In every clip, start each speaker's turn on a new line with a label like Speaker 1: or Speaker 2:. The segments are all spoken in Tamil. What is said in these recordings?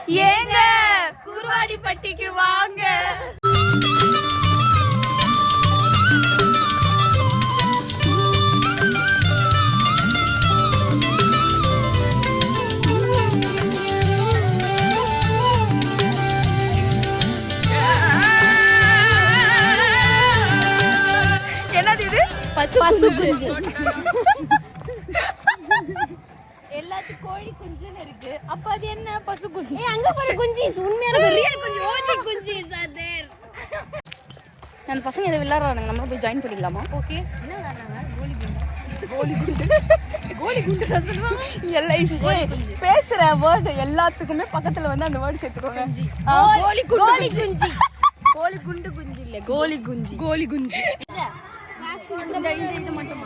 Speaker 1: ஏங்க குருவாடிப்பட்டிக்கு வாங்க. என்னது இது? பசு குஞ்சு.
Speaker 2: எல்லாத்துக்கும் கோழி குஞ்சுன்னு இருக்கு. அப்ப அது என்ன பசு குஞ்சு?
Speaker 1: அங்க பாரு குஞ்சு, உண்மையான ரியல் குஞ்சு, ஓஜி குஞ்சு சாதர். அந்த பசங்க எதை விளையாடுறாங்க, நம்ம போய் ஜாயின் பண்ணிக்கலாமா?
Speaker 2: ஓகே. என்ன விளையாடுறாங்க? கோலி குண்டு. கோலி குண்டு. கோலி குண்டு சொல்லுவாங்க.
Speaker 1: எல்லாம் பேசுற வேர்டு எல்லாத்துக்குமே பக்கத்துல வந்து அந்த வேர்டு சேர்த்துக்கோங்க.
Speaker 2: கோலி குஞ்சு. கோலி குண்டு குஞ்சு இல்ல, கோலி குஞ்சு.
Speaker 1: கோலி குஞ்சு.
Speaker 2: இந்த இது மட்டும்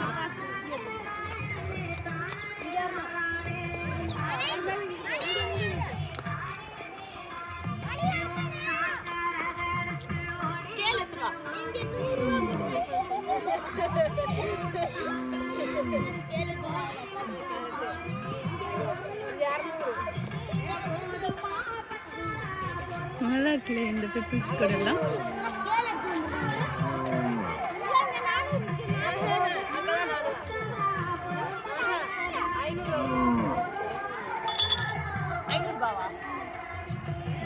Speaker 1: நல்லா இருக்குல்ல இந்த பீப்புள்ஸ் கூட எல்லாம்.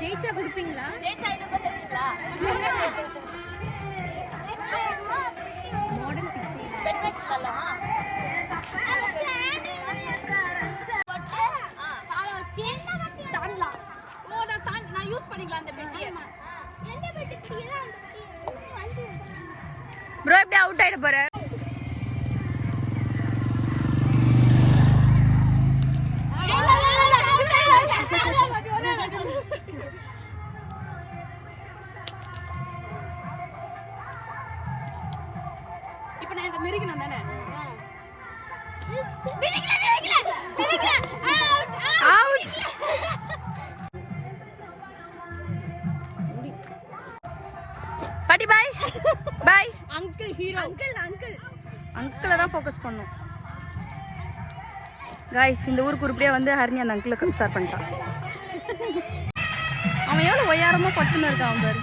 Speaker 2: ஜெயிச்சா கொடுப்பீங்களா? மாடர்ன் பிச்சை
Speaker 1: ப்ரோ எப்படி அவுட் ஆயிட போற? இப்ப நான் இந்த மிருகினா தானே பாட்டி பாய் பாய்.
Speaker 2: Uncle hero.
Speaker 1: அங்கிளை தான் ஃபோக்கஸ் பண்ணும். காய்ஸ் இந்த ஊருக்கு உருப்படியா வந்து ஹரிணி அந்த அங்கிளை ஸ்டார்ட் பண்ணிட்டான். அவன் எவ்வளோ ஒய்யாரமா பட்டுன்னு இருக்கான் பாரு.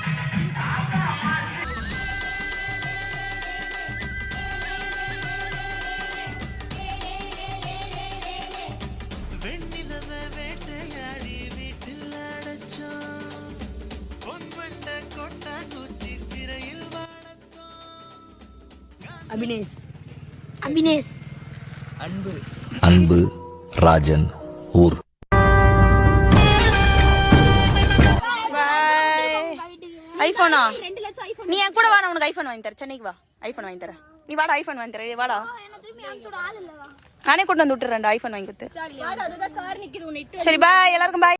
Speaker 2: அபினேஷ்.
Speaker 3: அன்பு ராஜன் ஊர்.
Speaker 1: ஐபோனா? நீ என் கூட வா, நான் உனக்கு ஐபோன் வாங்கி தரேன். சென்னைக்கு வா, ஐபோன் வாங்கி தரேன். நீ வாடா, ஐபோன் வாங்கி தரேன். வாடா, நானே கூட்டு வந்து விட்டுறேன். ஐபோன் வாங்கி கொடுத்து. சரி பாய், எல்லாருக்கும் பாய்.